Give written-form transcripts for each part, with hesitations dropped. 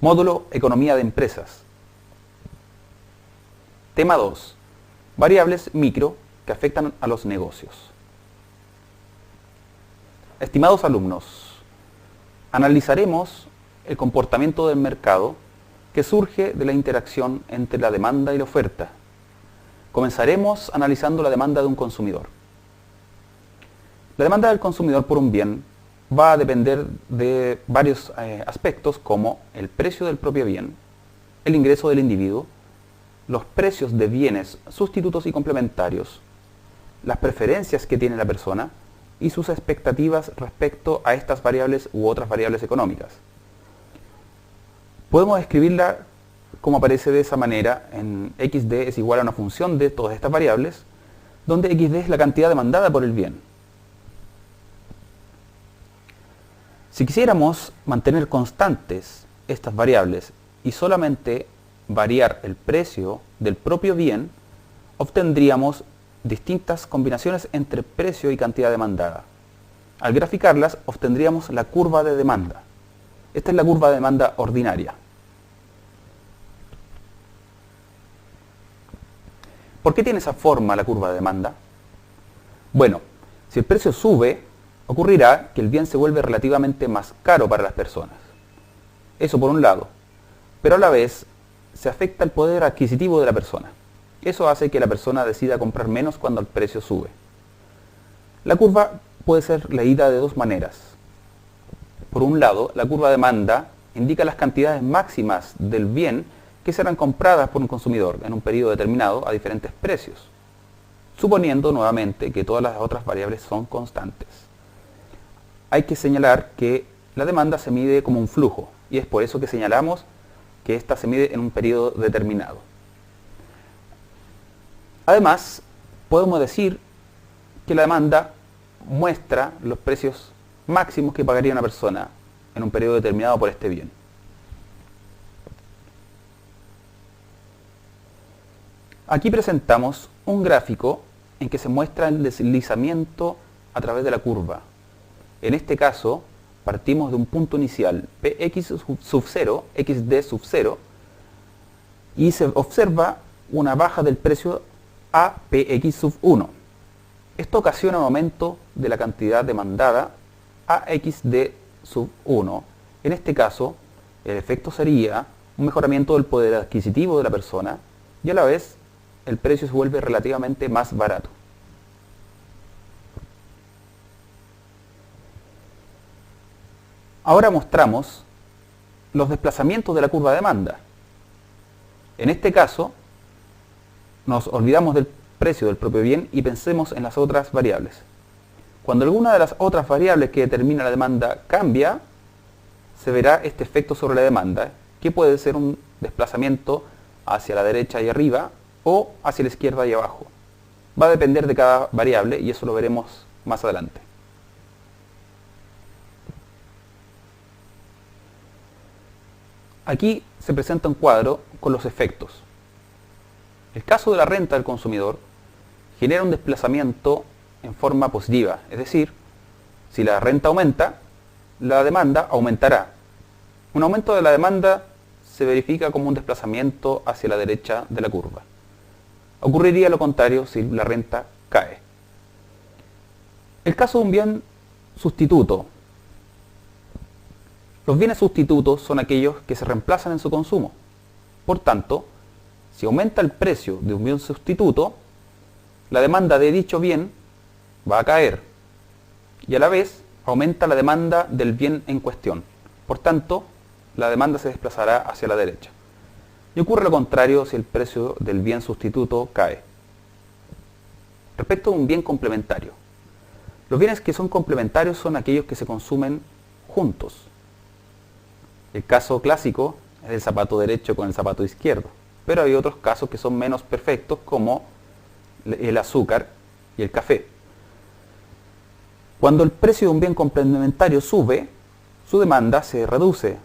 Módulo Economía de Empresas. Tema 2. Variables micro que afectan a los negocios. Estimados alumnos, analizaremos el comportamiento del mercado que surge de la interacción entre la demanda y la oferta. Comenzaremos analizando la demanda de un consumidor. La demanda del consumidor por un bien va a depender de varios aspectos como el precio del propio bien, el ingreso del individuo, los precios de bienes sustitutos y complementarios, las preferencias que tiene la persona y sus expectativas respecto a estas variables u otras variables económicas. Podemos escribirla como aparece de esa manera en XD es igual a una función de todas estas variables, donde XD es la cantidad demandada por el bien. Si quisiéramos mantener constantes estas variables y solamente variar el precio del propio bien, obtendríamos distintas combinaciones entre precio y cantidad demandada. Al graficarlas, obtendríamos la curva de demanda. Esta es la curva de demanda ordinaria. ¿Por qué tiene esa forma la curva de demanda? Bueno, si el precio sube, ocurrirá que el bien se vuelve relativamente más caro para las personas. Eso por un lado. Pero a la vez se afecta el poder adquisitivo de la persona. Eso hace que la persona decida comprar menos cuando el precio sube. La curva puede ser leída de dos maneras. Por un lado, la curva de demanda indica las cantidades máximas del bien que serán compradas por un consumidor en un periodo determinado a diferentes precios, suponiendo nuevamente que todas las otras variables son constantes. Hay que señalar que la demanda se mide como un flujo y es por eso que señalamos que ésta se mide en un periodo determinado. Además, podemos decir que la demanda muestra los precios máximos que pagaría una persona en un periodo determinado por este bien. Aquí presentamos un gráfico en que se muestra el deslizamiento a través de la curva. En este caso, partimos de un punto inicial, Px sub 0, xd sub 0, y se observa una baja del precio a Px sub 1. Esto ocasiona un aumento de la cantidad demandada a xd sub 1. En este caso, el efecto sería un mejoramiento del poder adquisitivo de la persona y a la vez el precio se vuelve relativamente más barato. Ahora mostramos los desplazamientos de la curva de demanda. En este caso, nos olvidamos del precio del propio bien y pensemos en las otras variables. Cuando alguna de las otras variables que determina la demanda cambia, se verá este efecto sobre la demanda, que puede ser un desplazamiento hacia la derecha y arriba o hacia la izquierda y abajo. Va a depender de cada variable y eso lo veremos más adelante. Aquí se presenta un cuadro con los efectos. El caso de la renta del consumidor genera un desplazamiento en forma positiva, es decir, si la renta aumenta, la demanda aumentará. Un aumento de la demanda se verifica como un desplazamiento hacia la derecha de la curva. Ocurriría lo contrario si la renta cae. El caso de un bien sustituto. Los bienes sustitutos son aquellos que se reemplazan en su consumo. Por tanto, si aumenta el precio de un bien sustituto, la demanda de dicho bien va a caer y a la vez aumenta la demanda del bien en cuestión. Por tanto, la demanda se desplazará hacia la derecha. Y ocurre lo contrario si el precio del bien sustituto cae. Respecto a un bien complementario. Los bienes que son complementarios son aquellos que se consumen juntos. El caso clásico es el zapato derecho con el zapato izquierdo, pero hay otros casos que son menos perfectos como el azúcar y el café. Cuando el precio de un bien complementario sube, su demanda se reduce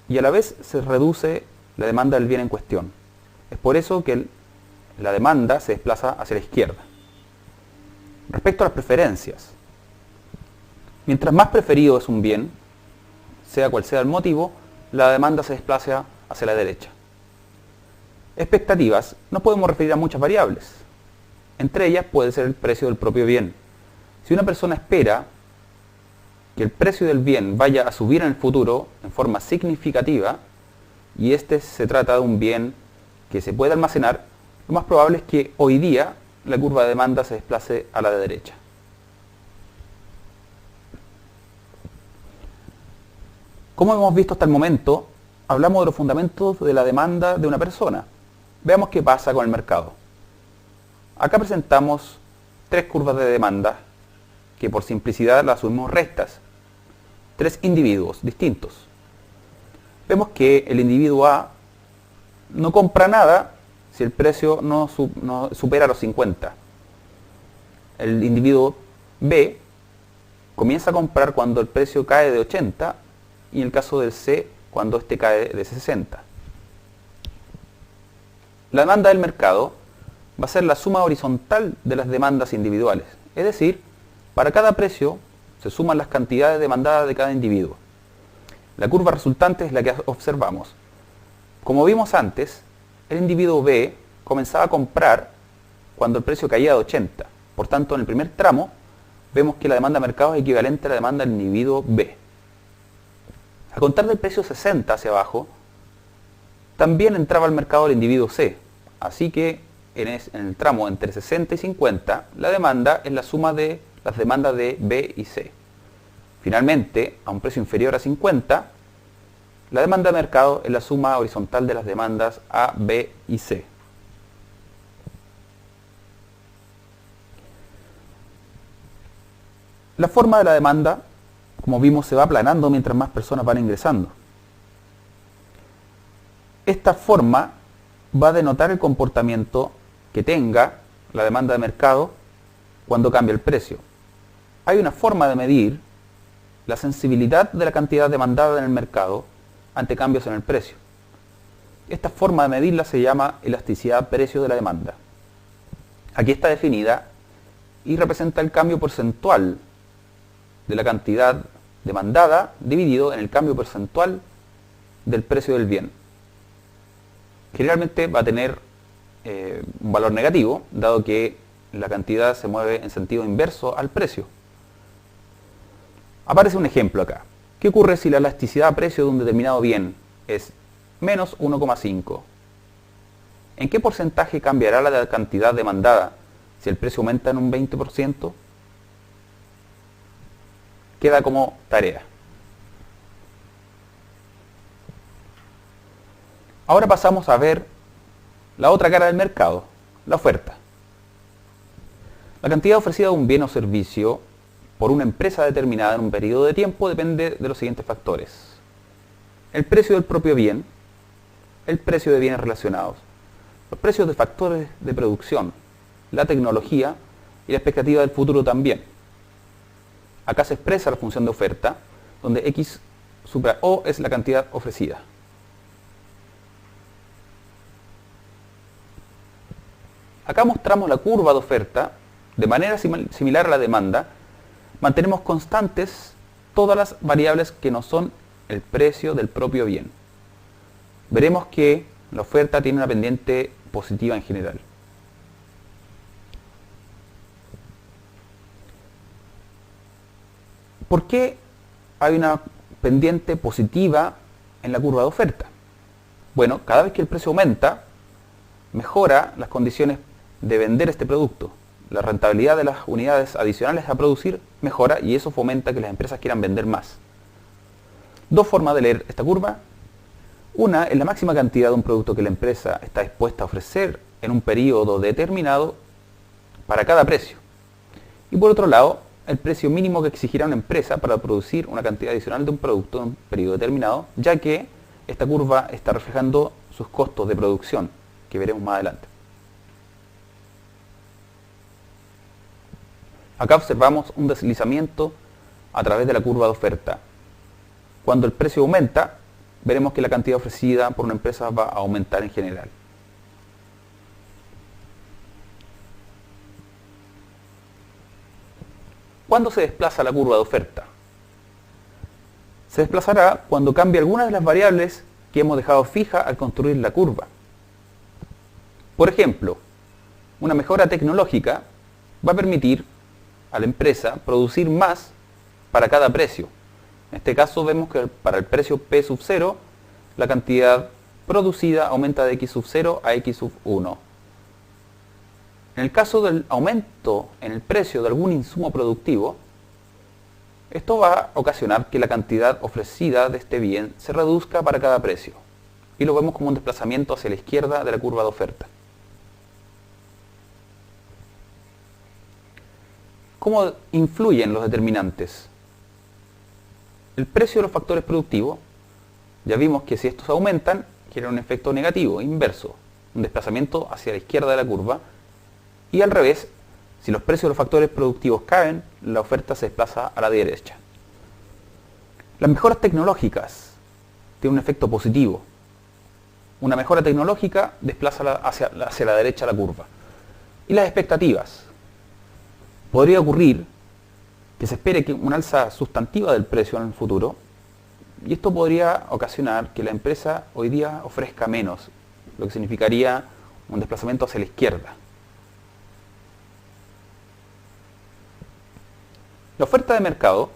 y a la vez se reduce la demanda del bien en cuestión. Es por eso que la demanda se desplaza hacia la izquierda. Respecto a las preferencias, mientras más preferido es un bien, sea cual sea el motivo, la demanda se desplaza hacia la derecha. Expectativas nos podemos referir a muchas variables. Entre ellas puede ser el precio del propio bien. Si una persona espera que el precio del bien vaya a subir en el futuro en forma significativa, y este se trata de un bien que se puede almacenar, lo más probable es que hoy día la curva de demanda se desplace a la derecha. Como hemos visto hasta el momento, hablamos de los fundamentos de la demanda de una persona. Veamos qué pasa con el mercado. Acá presentamos tres curvas de demanda que por simplicidad las subimos rectas. Tres individuos distintos. Vemos que el individuo A no compra nada si el precio no supera los 50. El individuo B comienza a comprar cuando el precio cae de 80 y en el caso del C cuando este cae de 60. La demanda del mercado va a ser la suma horizontal de las demandas individuales. Es decir, para cada precio se suman las cantidades demandadas de cada individuo. La curva resultante es la que observamos. Como vimos antes, el individuo B comenzaba a comprar cuando el precio caía de 80. Por tanto, en el primer tramo, vemos que la demanda de mercado es equivalente a la demanda del individuo B. A contar del precio 60 hacia abajo, también entraba al mercado el individuo C. Así que en el tramo entre 60 y 50, la demanda es la suma de las demandas de B y C. Finalmente, a un precio inferior a 50, la demanda de mercado es la suma horizontal de las demandas A, B y C. La forma de la demanda, como vimos, se va aplanando mientras más personas van ingresando. Esta forma va a denotar el comportamiento que tenga la demanda de mercado cuando cambia el precio. Hay una forma de medir la sensibilidad de la cantidad demandada en el mercado ante cambios en el precio. Esta forma de medirla se llama elasticidad precio de la demanda. Aquí está definida y representa el cambio porcentual de la cantidad demandada dividido en el cambio porcentual del precio del bien. Generalmente va a tener un valor negativo, dado que la cantidad se mueve en sentido inverso al precio. Aparece un ejemplo acá. ¿Qué ocurre si la elasticidad a precio de un determinado bien es menos 1,5? ¿En qué porcentaje cambiará la cantidad demandada si el precio aumenta en un 20%? Queda como tarea. Ahora pasamos a ver la otra cara del mercado, la oferta. La cantidad ofrecida de un bien o servicio por una empresa determinada en un periodo de tiempo depende de los siguientes factores: el precio del propio bien, el precio de bienes relacionados, los precios de factores de producción, la tecnología y la expectativa del futuro también. Acá se expresa la función de oferta, donde X supra O es la cantidad ofrecida. Acá mostramos la curva de oferta. De manera similar a la demanda, mantenemos constantes todas las variables que no son el precio del propio bien. Veremos que la oferta tiene una pendiente positiva en general. ¿Por qué hay una pendiente positiva en la curva de oferta? Bueno, cada vez que el precio aumenta, mejora las condiciones de vender este producto. La rentabilidad de las unidades adicionales a producir mejora y eso fomenta que las empresas quieran vender más. Dos formas de leer esta curva. Una es la máxima cantidad de un producto que la empresa está dispuesta a ofrecer en un periodo determinado para cada precio. Y por otro lado, el precio mínimo que exigirá una empresa para producir una cantidad adicional de un producto en un periodo determinado, ya que esta curva está reflejando sus costos de producción, que veremos más adelante. Acá observamos un deslizamiento a través de la curva de oferta. Cuando el precio aumenta, veremos que la cantidad ofrecida por una empresa va a aumentar en general. ¿Cuándo se desplaza la curva de oferta? se desplazará cuando cambie alguna de las variables que hemos dejado fija al construir la curva. Por ejemplo, una mejora tecnológica va a permitir a la empresa producir más para cada precio. En este caso vemos que para el precio P sub 0, la cantidad producida aumenta de X sub 0 a X sub 1. En el caso del aumento en el precio de algún insumo productivo, esto va a ocasionar que la cantidad ofrecida de este bien se reduzca para cada precio. Y lo vemos como un desplazamiento hacia la izquierda de la curva de oferta. ¿Cómo influyen los determinantes? El precio de los factores productivos, ya vimos que si estos aumentan, genera un efecto negativo, inverso, un desplazamiento hacia la izquierda de la curva, y al revés, si los precios de los factores productivos caen, la oferta se desplaza a la derecha. Las mejoras tecnológicas tienen un efecto positivo. Una mejora tecnológica desplaza hacia la derecha la curva. Y las expectativas. Podría ocurrir que se espere que una alza sustantiva del precio en el futuro, y esto podría ocasionar que la empresa hoy día ofrezca menos, lo que significaría un desplazamiento hacia la izquierda. La oferta de mercado,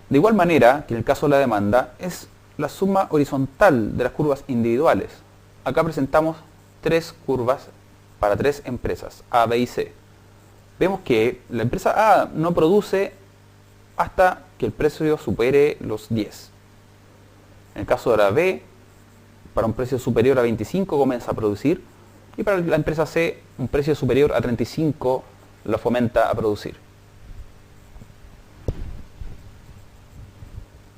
de igual manera que en el caso de la demanda, es la suma horizontal de las curvas individuales. Acá presentamos tres curvas para tres empresas, A, B y C. Vemos que la empresa A no produce hasta que el precio supere los 10. En el caso de la B, para un precio superior a 25 comienza a producir, y para la empresa C, un precio superior a 35 lo fomenta a producir.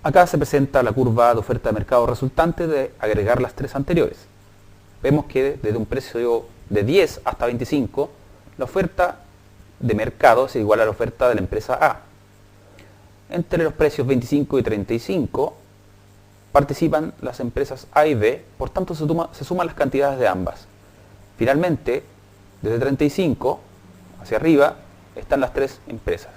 Acá se presenta la curva de oferta de mercado resultante de agregar las tres anteriores. Vemos que desde un precio de 10 hasta 25, la oferta de mercado es igual a la oferta de la empresa A. Entre los precios 25 y 35 participan las empresas A y B, por tanto se suman las cantidades de ambas. Finalmente, desde 35 hacia arriba están las tres empresas.